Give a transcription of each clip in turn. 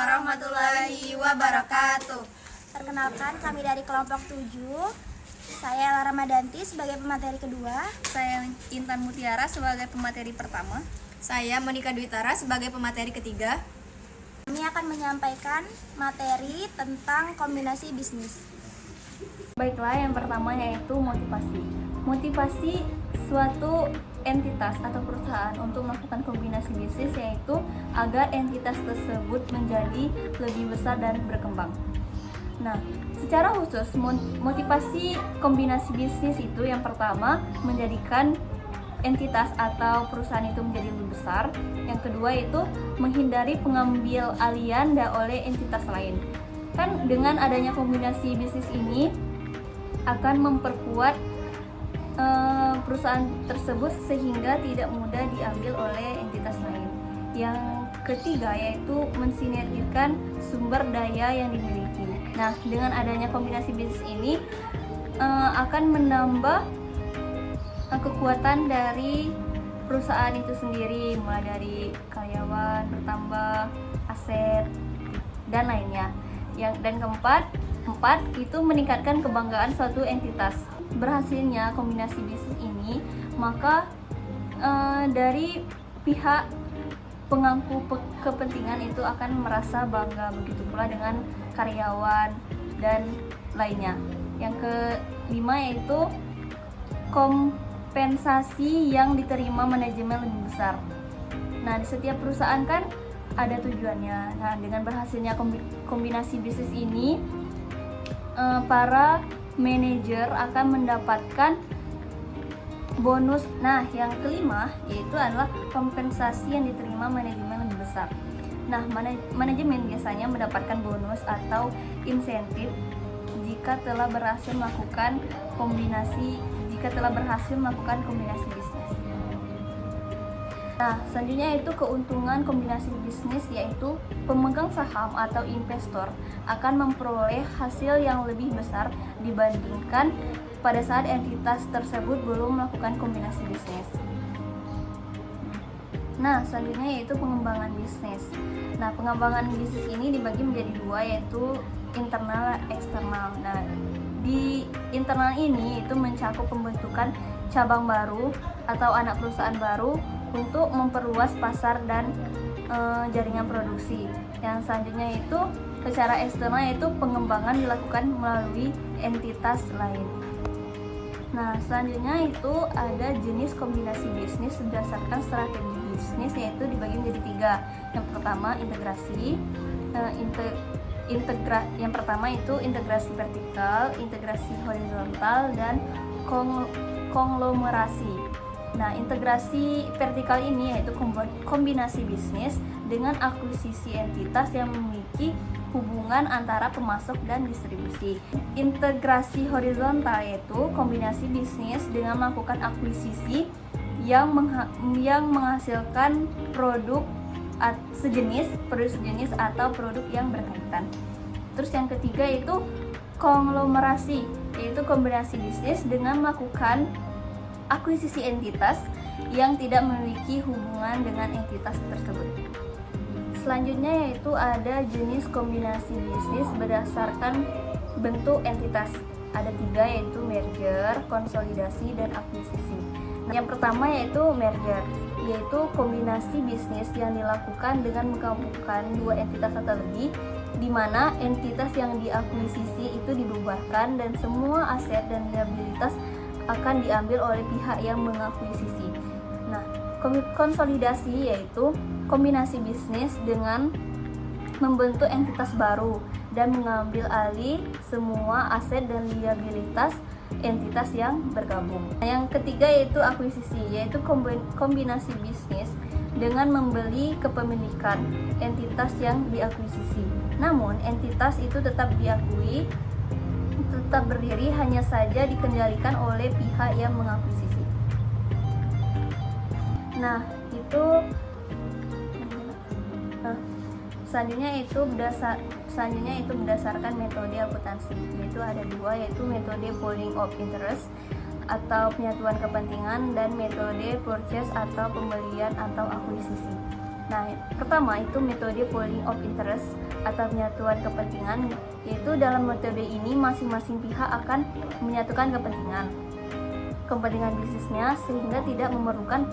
warahmatullahi wabarakatuh. Perkenalkan, kami dari kelompok 7. Saya Lara Madanti sebagai pemateri kedua. Saya Intan Mutiara sebagai pemateri pertama. Saya Monika Dwitara sebagai pemateri ketiga. Kami akan menyampaikan materi tentang kombinasi bisnis. Baiklah, yang pertama yaitu motivasi. Motivasi suatu entitas atau perusahaan untuk melakukan kombinasi bisnis yaitu agar entitas tersebut menjadi lebih besar dan berkembang. Nah, secara khusus motivasi kombinasi bisnis itu yang pertama menjadikan entitas atau perusahaan itu menjadi lebih besar. Yang kedua itu menghindari pengambil alihan oleh entitas lain. Kan dengan adanya kombinasi bisnis ini akan memperkuat perusahaan tersebut sehingga tidak mudah diambil oleh entitas lain. Yang ketiga yaitu mensinergikan sumber daya yang dimiliki. Nah, dengan adanya kombinasi bisnis ini akan menambah kekuatan dari perusahaan itu sendiri, mulai dari karyawan bertambah, aset dan lainnya. Dan keempat itu meningkatkan kebanggaan suatu entitas. Berhasilnya kombinasi bisnis ini, maka dari pihak pemangku kepentingan itu akan merasa bangga, begitu pula dengan karyawan dan lainnya. Yang kelima yaitu kompensasi yang diterima manajemen lebih besar. Nah, di setiap perusahaan kan ada tujuannya. Nah, dengan berhasilnya kombinasi bisnis ini, para manajer akan mendapatkan bonus. Nah, yang kelima yaitu adalah kompensasi yang diterima manajemen lebih besar. Nah, manajemen biasanya mendapatkan bonus atau insentif jika telah berhasil melakukan kombinasi bisnis. Nah, selanjutnya itu keuntungan kombinasi bisnis yaitu pemegang saham atau investor akan memperoleh hasil yang lebih besar dibandingkan pada saat entitas tersebut belum melakukan kombinasi bisnis. Nah, selanjutnya yaitu pengembangan bisnis. Nah, pengembangan bisnis ini dibagi menjadi dua yaitu internal dan eksternal. Nah, di internal ini itu mencakup pembentukan cabang baru atau anak perusahaan baru untuk memperluas pasar dan jaringan produksi. Yang selanjutnya itu secara eksternal yaitu pengembangan dilakukan melalui entitas lain. Nah, selanjutnya itu ada jenis kombinasi bisnis berdasarkan strategi bisnis yaitu dibagi menjadi tiga. Yang pertama integrasi, yang pertama itu integrasi vertikal, integrasi horizontal, dan konglomerasi. Nah, integrasi vertikal ini yaitu kombinasi bisnis dengan akuisisi entitas yang memiliki hubungan antara pemasok dan distribusi. Integrasi horizontal yaitu kombinasi bisnis dengan melakukan akuisisi yang menghasilkan produk sejenis atau produk yang berkaitan. Terus yang ketiga itu konglomerasi, yaitu kombinasi bisnis dengan melakukan akuisisi entitas yang tidak memiliki hubungan dengan entitas tersebut. Selanjutnya yaitu ada jenis kombinasi bisnis berdasarkan bentuk entitas. Ada tiga yaitu merger, konsolidasi, dan akuisisi. Nah, yang pertama yaitu merger, yaitu kombinasi bisnis yang dilakukan dengan menggabungkan dua entitas atau lebih, di mana entitas yang diakuisisi itu dibubarkan dan semua aset dan liabilitas akan diambil oleh pihak yang mengakuisisi. Nah, konsolidasi yaitu kombinasi bisnis dengan membentuk entitas baru dan mengambil alih semua aset dan liabilitas entitas yang bergabung. Nah, yang ketiga yaitu akuisisi, yaitu kombinasi bisnis dengan membeli kepemilikan entitas yang diakuisisi. Namun, entitas itu tetap berdiri, hanya saja dikendalikan oleh pihak yang mengakuisisi. Nah, itu selanjutnya itu berdasarkan metode akuntansi, yaitu ada dua, yaitu metode pooling of interest atau penyatuan kepentingan dan metode purchase atau pembelian atau akuisisi. Nah, pertama itu metode pooling of interest atau penyatuan kepentingan, yaitu dalam metode ini masing-masing pihak akan menyatukan kepentingan bisnisnya sehingga tidak memerlukan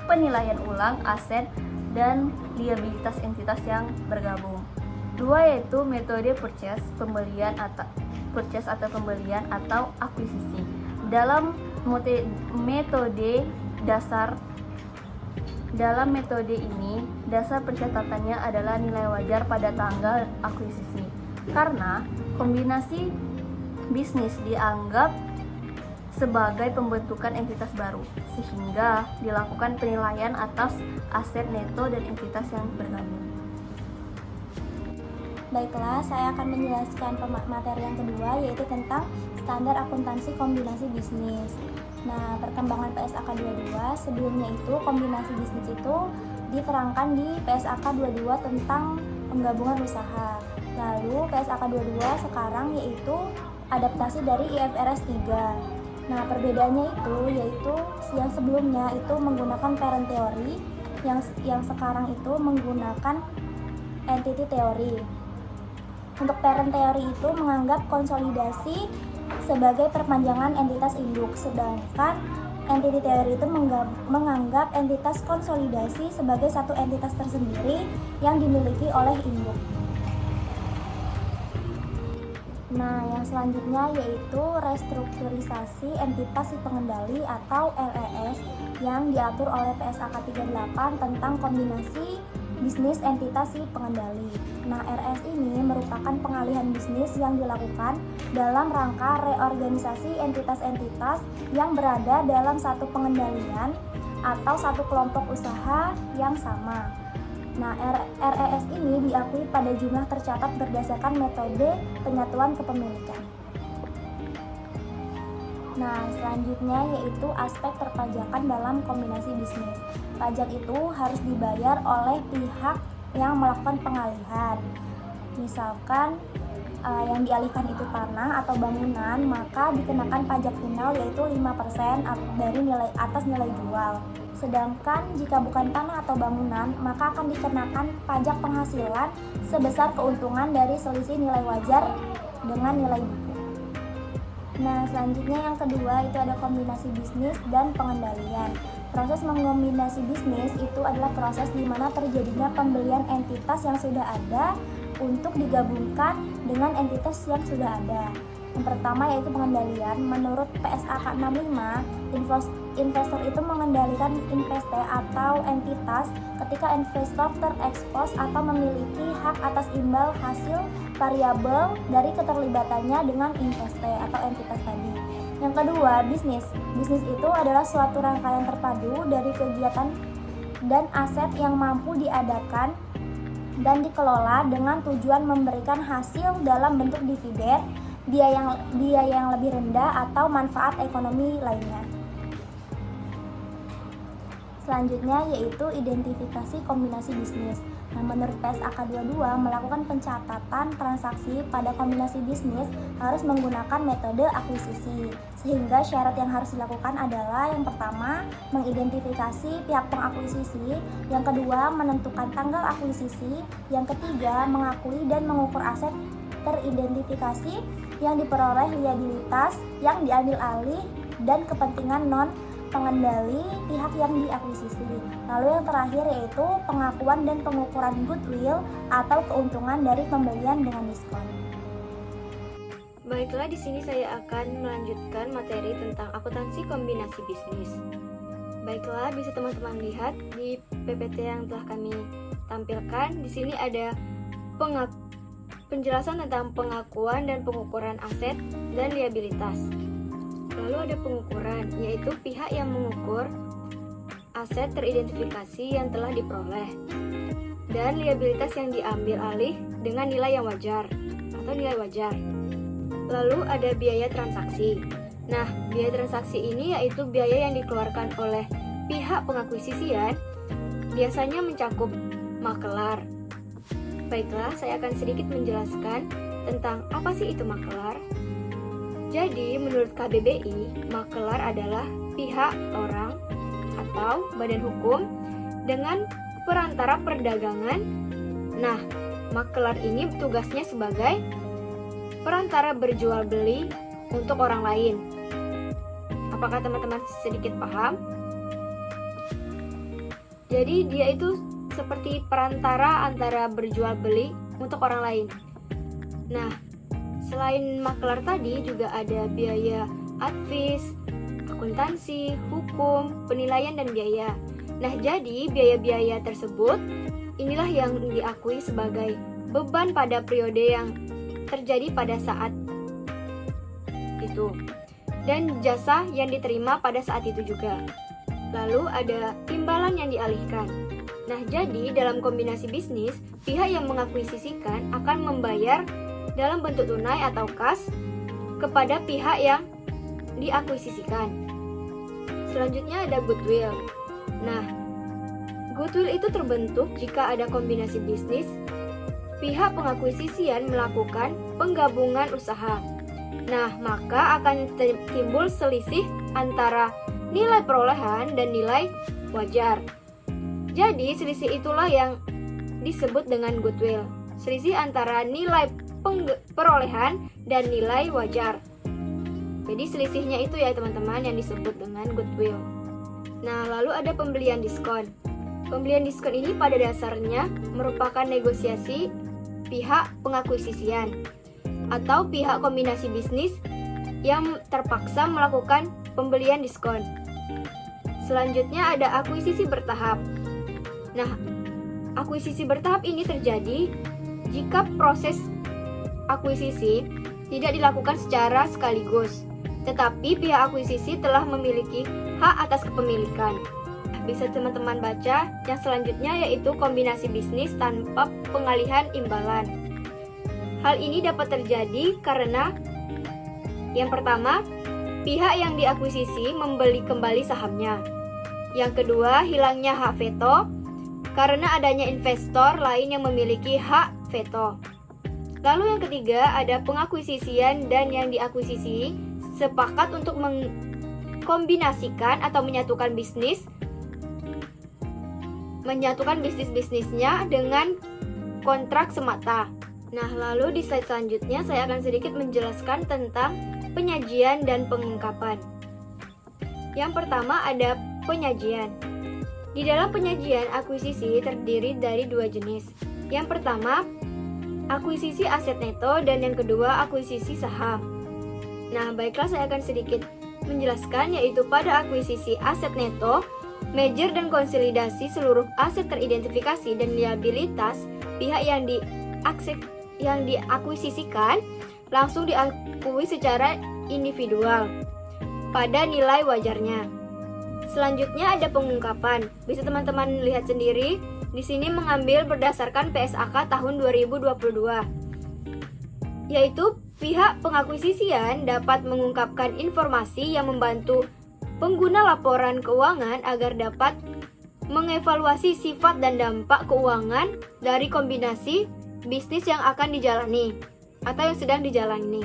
penilaian ulang aset dan liabilitas entitas yang bergabung. Dua yaitu metode purchase atau pembelian atau akuisisi. Dalam metode ini, dasar pencatatannya adalah nilai wajar pada tanggal akuisisi. Karena kombinasi bisnis dianggap sebagai pembentukan entitas baru, sehingga dilakukan penilaian atas aset neto dan entitas yang bergabung. Baiklah, saya akan menjelaskan materi yang kedua, yaitu tentang standar akuntansi kombinasi bisnis. Nah, perkembangan PSAK 22, sebelumnya itu kombinasi bisnis itu diterangkan di PSAK 22 tentang penggabungan usaha. Lalu PSAK 22 sekarang yaitu adaptasi dari IFRS 3. Nah, perbedaannya itu yaitu yang sebelumnya itu menggunakan parent teori, yang sekarang itu menggunakan entity teori. Untuk parent teori itu menganggap konsolidasi sebagai perpanjangan entitas induk, sedangkan entity teori itu menganggap entitas konsolidasi sebagai satu entitas tersendiri yang dimiliki oleh induk. Nah, yang selanjutnya yaitu restrukturisasi entitas si pengendali atau RES yang diatur oleh PSAK 38 tentang kombinasi bisnis entitas si pengendali. Nah, RS ini merupakan pengalihan bisnis yang dilakukan dalam rangka reorganisasi entitas-entitas yang berada dalam satu pengendalian atau satu kelompok usaha yang sama. Nah, RES ini diakui pada jumlah tercatat berdasarkan metode penyatuan kepemilikan. Nah, selanjutnya yaitu aspek perpajakan dalam kombinasi bisnis. Pajak itu harus dibayar oleh pihak yang melakukan pengalihan. Misalkan yang dialihkan itu tanah atau bangunan, maka dikenakan pajak final yaitu 5% dari atas nilai jual. Sedangkan jika bukan tanah atau bangunan, maka akan dikenakan pajak penghasilan sebesar keuntungan dari selisih nilai wajar dengan nilai buku. Nah, selanjutnya yang kedua itu ada kombinasi bisnis dan pengendalian. Proses mengombinasi bisnis itu adalah proses di mana terjadinya pembelian entitas yang sudah ada untuk digabungkan dengan entitas yang sudah ada. Yang pertama yaitu pengendalian. Menurut PSAK 65, investor itu mengendalikan investe atau entitas ketika investor terekspos atau memiliki hak atas imbal hasil variabel dari keterlibatannya dengan investe atau entitas tadi. Yang kedua, bisnis. Bisnis itu adalah suatu rangkaian terpadu dari kegiatan dan aset yang mampu diadakan dan dikelola dengan tujuan memberikan hasil dalam bentuk dividen, biaya yang lebih rendah atau manfaat ekonomi lainnya. Selanjutnya yaitu identifikasi kombinasi bisnis. Nah, menurut PSAK 22, melakukan pencatatan transaksi pada kombinasi bisnis harus menggunakan metode akuisisi. Sehingga syarat yang harus dilakukan adalah yang pertama, mengidentifikasi pihak pengakuisisi, yang kedua, menentukan tanggal akuisisi, yang ketiga, mengakui dan mengukur aset teridentifikasi yang diperoleh liabilitas yang diambil alih dan kepentingan pengendali pihak yang diakuisisi. Lalu yang terakhir yaitu pengakuan dan pengukuran goodwill atau keuntungan dari pembelian dengan diskon. Baiklah, di sini saya akan melanjutkan materi tentang akuntansi kombinasi bisnis. Baiklah, bisa teman-teman lihat di PPT yang telah kami tampilkan. Di sini ada penjelasan tentang pengakuan dan pengukuran aset dan liabilitas. Lalu ada pengukuran, yaitu pihak yang mengukur aset teridentifikasi yang telah diperoleh dan liabilitas yang diambil alih dengan nilai yang wajar atau nilai wajar. Lalu ada biaya transaksi. Nah, biaya transaksi ini yaitu biaya yang dikeluarkan oleh pihak pengakuisisian, biasanya mencakup makelar. Baiklah, saya akan sedikit menjelaskan tentang apa sih itu makelar. Jadi, menurut KBBI, makelar adalah pihak, orang, atau badan hukum dengan perantara perdagangan. Nah, makelar ini tugasnya sebagai perantara berjual beli untuk orang lain. Apakah teman-teman sedikit paham? Jadi dia itu seperti perantara antara berjual beli untuk orang lain. Nah, selain makelar tadi juga ada biaya advis, akuntansi, hukum, penilaian, dan biaya. Nah, jadi biaya-biaya tersebut inilah yang diakui sebagai beban pada periode yang terjadi pada saat itu, dan jasa yang diterima pada saat itu juga. Lalu ada imbalan yang dialihkan. Nah, jadi dalam kombinasi bisnis, pihak yang mengakuisisikan akan membayar dalam bentuk tunai atau kas kepada pihak yang diakuisisikan. Selanjutnya ada goodwill. Nah, goodwill itu terbentuk jika ada kombinasi bisnis, pihak pengakuisisian melakukan penggabungan usaha. Nah, maka akan timbul selisih antara nilai perolehan dan nilai wajar. Jadi, selisih itulah yang disebut dengan goodwill. Selisih antara nilai perolehan dan nilai wajar. Jadi, selisihnya itu ya teman-teman yang disebut dengan goodwill. Nah, lalu ada pembelian diskon. Pembelian diskon ini pada dasarnya merupakan negosiasi pihak pengakuisisian atau pihak kombinasi bisnis yang terpaksa melakukan pembelian diskon. Selanjutnya ada akuisisi bertahap. Nah, akuisisi bertahap ini terjadi jika proses akuisisi tidak dilakukan secara sekaligus, tetapi pihak akuisisi telah memiliki hak atas kepemilikan. Bisa teman-teman baca yang selanjutnya, yaitu kombinasi bisnis tanpa pengalihan imbalan. Hal ini dapat terjadi karena yang pertama, pihak yang diakuisisi membeli kembali sahamnya. Yang kedua, hilangnya hak veto karena adanya investor lain yang memiliki hak veto. Lalu yang ketiga, ada pengakuisisian dan yang diakuisisi sepakat untuk mengkombinasikan atau menyatukan bisnis-bisnisnya dengan kontrak semata. Nah, lalu di slide selanjutnya saya akan sedikit menjelaskan tentang penyajian dan pengungkapan. Yang pertama ada penyajian. Di dalam penyajian, akuisisi terdiri dari dua jenis. Yang pertama, akuisisi aset neto, dan yang kedua, akuisisi saham. Nah, baiklah, saya akan sedikit menjelaskan, yaitu pada akuisisi aset neto, merger dan konsolidasi seluruh aset teridentifikasi dan liabilitas pihak yang diakuisisikan langsung diakui secara individual pada nilai wajarnya. Selanjutnya ada pengungkapan. Bisa teman-teman lihat sendiri, di sini mengambil berdasarkan PSAK tahun 2022. Yaitu pihak pengakuisisian dapat mengungkapkan informasi yang membantu pengguna laporan keuangan agar dapat mengevaluasi sifat dan dampak keuangan dari kombinasi bisnis yang akan dijalani atau yang sedang dijalani.